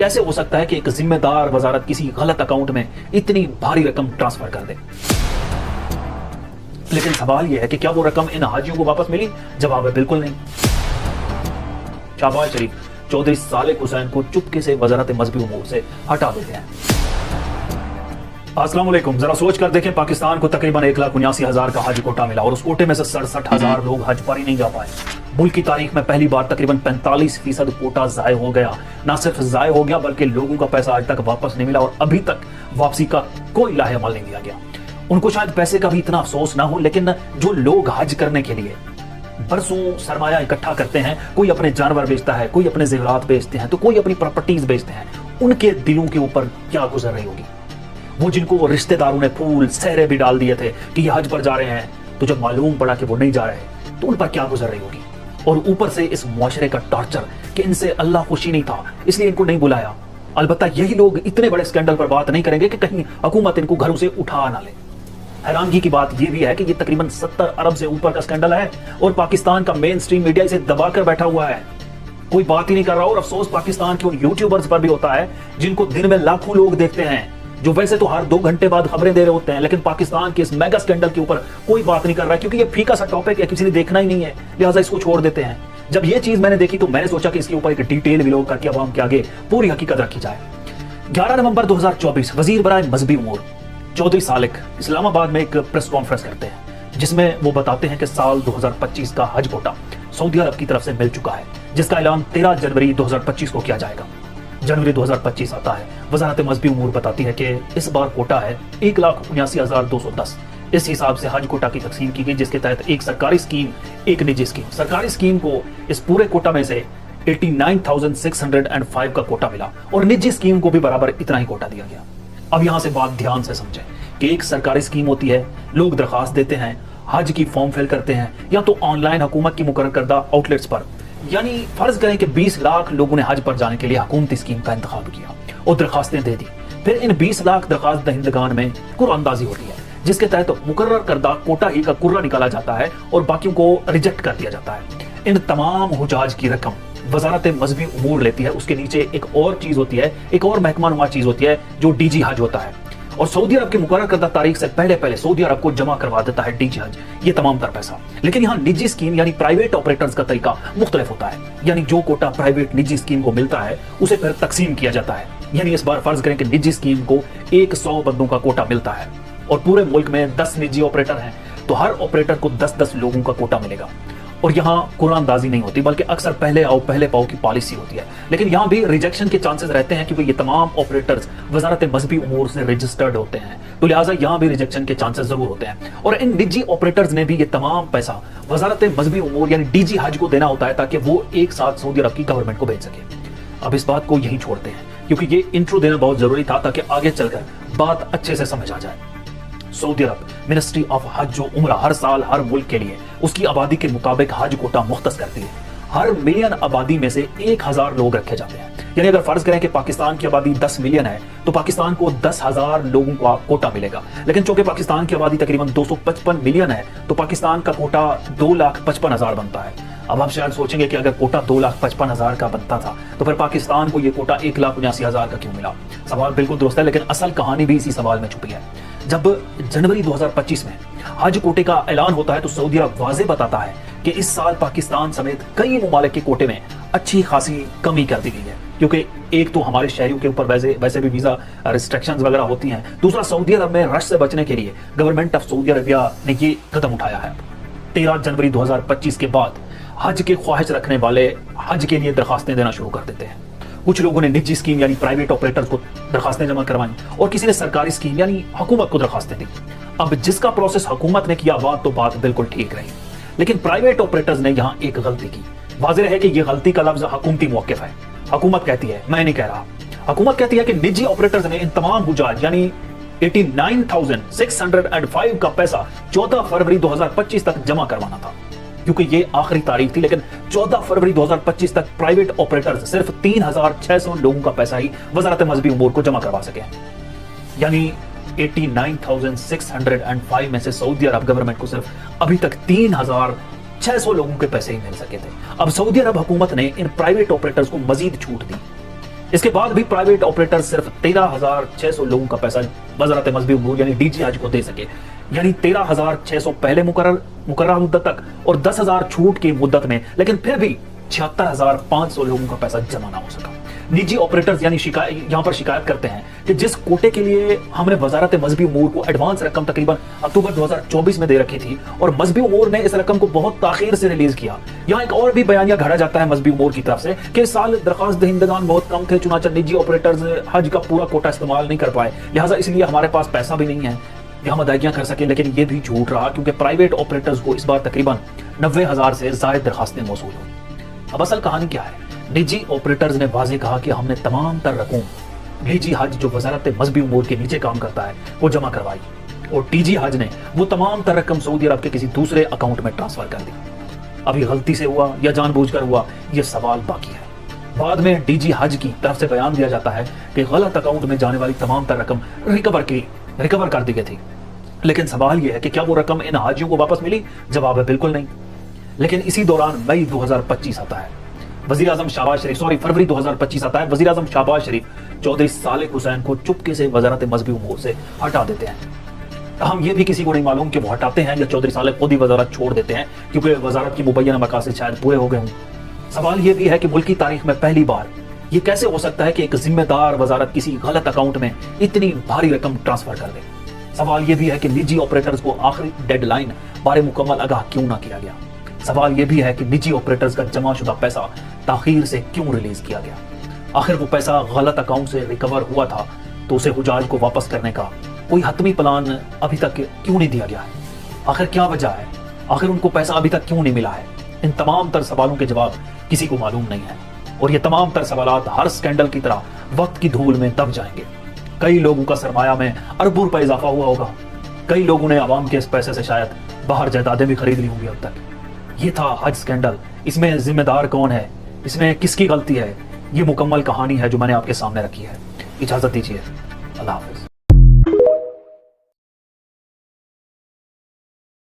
कैसे हो सकता है कि एक जिम्मेदार वजारत किसी गलत अकाउंट में इतनी भारी रकम ट्रांसफर कर दे? लेकिन सवाल यह है कि क्या वो रकम इन हाजियों को वापस मिली? जवाब है बिल्कुल नहीं। शहबाज शरीफ चौधरी सालेक हुसैन को चुपके से वजारत मजहबी उमूर से हटा देते हैं। अस्सलाम वालेकुम। जरा सोच कर देखें, पाकिस्तान को तकरीबन 1,79,000 का हज कोटा मिला और उस कोटे में से 67,000 लोग हज पर ही नहीं जा पाए। मुल्क की तारीख में पहली बार तकरीबन 45% कोटा जाय हो गया। ना सिर्फ जाय हो गया बल्कि लोगों का पैसा आज तक वापस नहीं मिला और अभी तक वापसी का कोई लाहेअमल नहीं दिया गया। उनको शायद पैसे का भी इतना अफसोस ना हो, लेकिन जो लोग हज करने के लिए बरसों सरमाया इकट्ठा करते हैं, कोई अपने जानवर बेचता है, कोई अपने जेवरात बेचते हैं, तो कोई अपनी प्रॉपर्टीज बेचते हैं, उनके दिलों के ऊपर क्या गुजर रही होगी? वो जिनको रिश्तेदारों ने फूल सहरे भी डाल दिए थे कि ये हज पर जा रहे हैं, तो जब मालूम पड़ा कि वो नहीं जा रहे तो उन पर क्या गुजर रही होगी? और ऊपर से इस मुआशरे का टॉर्चर कि इनसे अल्लाह खुशी नहीं था इसलिए इनको नहीं बुलाया। अलबत्ता यही लोग इतने बड़े स्कैंडल पर बात नहीं करेंगे कि कहीं हुकूमत इनको घरों से उठा ना ले। हैरानगी की बात यह भी है कि ये तकरीबन 70 अरब से ऊपर का स्कैंडल है और पाकिस्तान का मेन स्ट्रीम मीडिया इसे दबाकर बैठा हुआ है, कोई बात ही नहीं कर रहा। और अफसोस पाकिस्तान के उन यूट्यूबर्स पर भी होता है जिनको दिन में लाखों लोग देखते हैं, जो वैसे तो हर 2 घंटे बाद खबरें दे रहे होते हैं, लेकिन पाकिस्तान के इस मेगा स्कैंडल के ऊपर कोई बात नहीं कर रहा है क्योंकि ये फीका सा टॉपिक है, किसी ने देखना ही नहीं है, लिहाजा इसको छोड़ देते हैं। जब ये चीज मैंने देखी तो मैंने सोचा कि इसके ऊपर एक डिटेल व्लॉग करके अवाम के आगे पूरी हकीकत रखी जाए। 11 नवंबर 2024 वजीर बराए मजहबी उमूर चौधरी सालेक इस्लामाबाद में एक प्रेस कॉन्फ्रेंस करते हैं जिसमें वो बताते हैं कि साल 2025 का हज कोटा सऊदी अरब की तरफ से मिल चुका है, जिसका ऐलान 13 जनवरी 2025 को किया जाएगा। जनवरी 2025 आता है, वजारत मजहबी उमूर बताती है कि इस बार कोटा है 1,79,210। इस हिसाब से हज कोटा की तकसीम की गई, जिसके तहत एक सरकारी स्कीम, एक निजी स्कीम। सरकारी स्कीम को इस पूरे कोटा में से 89,605 का कोटा मिला और निजी स्कीम को भी बराबर इतना ही कोटा दिया गया। अब यहां से बात ध्यान से समझें कि एक सरकारी स्कीम होती है, लोग दरखास्त देते हैं, हज की फॉर्म फिल करते हैं या तो ऑनलाइन हुकूमत की मुकर्रर करदा आउटलेट्स पर, यानी फर्ज करें कि 20 लाख लोगों ने हज पर जाने के लिए हुकूमती स्कीम का इंतखाब किया और दरखास्तें दे दी। फिर इन 20 लाख दरखास्त दहिंदगान में कुर्रानंदाजी होती है, जिसके तहत मुकर्रर करदा कोटा ही का कुर्रा निकाला जाता है और बाकियों को रिजेक्ट कर दिया जाता है। इन तमाम हुजाज की रकम वजारत मजहबी उमूर लेती है। उसके नीचे एक और चीज होती है, एक और महकमानुमा चीज होती है जो डीजी हज होता है, और सऊदी अरब की मुकर्रर करदा तारीख से पहले सऊदी अरब को जमा करवा देता है डीजी हज ये तमाम तर पैसा। लेकिन यहाँ निजी स्कीम यानी प्राइवेट ऑपरेटर्स का तरीका मुख्तलिफ होता है, यानी जो कोटा प्राइवेट निजी स्कीम को मिलता है उसे फिर तकसीम किया जाता है। यानी इस बार फर्ज करें कि निजी स्कीम को 100 बंदों का कोटा मिलता है और पूरे मुल्क में 10 निजी ऑपरेटर हैं, तो हर ऑपरेटर को 10-10 लोगों का कोटा मिलेगा। और यहाँ कुरानंदाजी नहीं होती बल्कि अक्सर पहले आओ पहले पाओ की पॉलिसी होती है। लेकिन यहाँ भी रिजेक्शन के चांसेस रहते हैं क्योंकि ये तमाम ऑपरेटर्स वजारत मजहबी उमूर से रजिस्टर्ड होते हैं, तो लिहाजा यहाँ भी रिजेक्शन के चांसेस जरूर होते हैं। और इन निजी ऑपरेटर्स ने भी ये तमाम पैसा वजारत मजहबी उमूर यानी डीजी हज को देना होता है ताकि वो एक साथ सऊदी अरब की गवर्नमेंट को भेज सके। अब इस बात को यही छोड़ते हैं क्योंकि ये इंट्रो देना बहुत जरूरी था ताकि आगे चलकर बात अच्छे से समझ आ जाए। सऊदी अरब मिनिस्ट्री ऑफ हज और उम्रा हर साल हर मुल्क के लिए उसकी आबादी के मुताबिक हज कोटा मुख्तस करती है। हर मिलियन आबादी में से 1,000 लोग रखे जाते हैं। यानी अगर फर्ज करें कि पाकिस्तान की आबादी 10 मिलियन है तो पाकिस्तान को 10,000 लोगों का कोटा मिलेगा। लेकिन चूंकि पाकिस्तान की आबादी तकरीबन 255 मिलियन है तो पाकिस्तान का कोटा 2,55,000 बनता है। अब आप शायद सोचेंगे कि अगर कोटा 2,55,000 का बनता था तो फिर पाकिस्तान को यह कोटा 1,79,000 का क्यों मिला? सवाल बिल्कुल दुरुस्त है, लेकिन असल कहानी भी इसी सवाल में छुपी है। जब जनवरी 2025 में हज कोटे का ऐलान होता है तो सऊदी अरब वाज़े बताता है कि इस साल पाकिस्तान समेत कई ममालिक के कोटे में अच्छी खासी कमी कर दी गई है, क्योंकि एक तो हमारे शहरियों के ऊपर वैसे भी वीजा रिस्ट्रिक्शंस वगैरह होती हैं, दूसरा सऊदी अरब में रश से बचने के लिए गवर्नमेंट ऑफ सऊदी अरेबिया ने ये कदम उठाया है। 13 जनवरी 2025 के बाद हज के ख्वाहिश रखने वाले हज के लिए दरखास्तें देना शुरू कर देते हैं। कुछ लोगों ने निजी स्कीम यानी प्राइवेट ऑपरेटर्स को दरखास्तें जमा करवाई और किसी ने सरकारी स्कीम यानी हुकूमत को दरखास्तें दी। अब जिसका प्रोसेस हुकूमत ने किया बात बिल्कुल ठीक रही, लेकिन प्राइवेट ऑपरेटर्स ने यहाँ एक गलती की। वाज़ेह है कि यह गलती का लफ्ज हुकूमती मौक़िफ़ है। हुकूमत कहती है, मैं नहीं कह रहा, हुकूमत कहती है कि निजी ऑपरेटर्स ने इन तमाम हुजाज यानी 89,605 का पैसा 14 फरवरी 2025 तक जमा करवाना था, क्योंकि ये आखिरी तारीख थी। लेकिन 14 फरवरी 2025 तक प्राइवेट ऑपरेटर्स सिर्फ 3,600 लोगों का पैसा ही वजारत मजहबी उमूर को जमा करवा सके। यानी 89,605 में से सऊदी अरब गवर्नमेंट को सिर्फ अभी तक 3,600 लोगों के पैसे ही मिल सके थे। अब सऊदी अरब हुकूमत ने इन प्राइवेट ऑपरेटर्स को मजीद छूट दी اس کے بعد بھی پرائیویٹ آپریٹر صرف 13,600 لوگوں کا پیسہ وزارت مذہبی امور یعنی ڈی جی حج کو دے سکے، یعنی 13,600 پہلے مقررہ مدت تک اور 10,000 چھوٹ کی مدت میں، لیکن پھر بھی 76,500 لوگوں کا پیسہ جمع نہ ہو سکا۔ نجی آپریٹرز یعنی یہاں پر شکایت کرتے ہیں کہ جس کوٹے کے لیے ہم نے وزارت مذہبی امور کو ایڈوانس رقم تقریباً اکتوبر 2024 میں دے رکھی تھی اور مذہبی امور نے اس رقم کو بہت تاخیر سے ریلیز کیا۔ یہاں ایک اور بھی بیانیہ گھڑا جاتا ہے مذہبی امور کی طرف سے کہ اس سال درخواست دہندگان بہت کم تھے، چنانچہ نجی آپریٹرز حج کا پورا کوٹا استعمال نہیں کر پائے، لہٰذا اس لیے ہمارے پاس پیسہ بھی نہیں ہے کہ ہم ادائیگیاں کر سکیں۔ لیکن یہ بھی جھوٹ رہا کیونکہ پرائیویٹ آپریٹرز کو اس بار تقریباً 90,000 سے زائد درخواستیں موصول ہوئی۔ اب اصل کہانی کیا ہے؟ نجی آپریٹرز نے واضح کہا کہ ہم نے تمام تر رقم ڈی جی حج جو وزارت مذہبی امور کے نیچے کام کرتا ہے وہ جمع کروائی، اور ڈی جی حج نے وہ تمام تر رقم سعودی عرب کے کسی دوسرے اکاؤنٹ میں ٹرانسفر کر دی۔ ابھی غلطی سے ہوا یا جان بوجھ کر ہوا، یہ سوال باقی ہے۔ بعد میں ڈی جی حج کی طرف سے بیان دیا جاتا ہے کہ غلط اکاؤنٹ میں جانے والی تمام تر رقم ریکور کر دی گئی تھی، لیکن سوال یہ ہے کہ کیا وہ رقم ان حاجیوں کو واپس ملی؟ جواب ہے بالکل نہیں۔ لیکن اسی دوران مئی 2025 آتا ہے، فروری 2025 آتا ہے، وزیر اعظم شہباز شریف چودھری صالح حسین کو چپکے سے وزارت مذہبی امور سے ہٹا دیتے ہیں۔ ہم یہ بھی کسی کو نہیں معلوم کہ وہ ہٹاتے ہیں یا چودھری صالح خود ہی وزارت چھوڑ دیتے ہیں کیونکہ وزارت کی مبینہ مقاصد شاید پورے ہو گئے ہوں۔ سوال یہ بھی ہے کہ ملکی تاریخ میں پہلی بار یہ کیسے ہو سکتا ہے کہ ایک ذمہ دار وزارت کسی غلط اکاؤنٹ میں اتنی بھاری رقم ٹرانسفر کر دے۔ سوال یہ بھی ہے کہ نجی آپریٹرز کو آخری ڈیڈ لائن بارے مکمل آگاہ کیوں نہ کیا گیا۔ سوال یہ بھی ہے کہ نجی آپریٹرز کا جمع شدہ پیسہ تاخیر سے کیوں ریلیز کیا گیا۔ آخر وہ پیسہ غلط اکاؤنٹ سے ریکور ہوا تھا تو اسے حجاج کو واپس کرنے کا کوئی حتمی پلان ابھی تک کیوں نہیں دیا گیا ہے؟ آخر کیا وجہ ہے؟ آخر ان کو پیسہ ابھی تک کیوں نہیں ملا ہے؟ ان تمام تر سوالوں کے جواب کسی کو معلوم نہیں ہے، اور یہ تمام تر سوالات ہر سکینڈل کی طرح وقت کی دھول میں دب جائیں گے۔ کئی لوگوں کا سرمایہ میں اربوں روپے اضافہ ہوا ہوگا، کئی لوگوں نے عوام کے اس پیسے سے شاید باہر جائیدادیں بھی خرید لی ہوں گی اب تک۔ یہ تھا حج سکینڈل، اس میں ذمہ دار کون ہے، اس میں کس کی غلطی ہے، یہ مکمل کہانی ہے جو میں نے آپ کے سامنے رکھی ہے۔ اجازت دیجیے، اللہ حافظ۔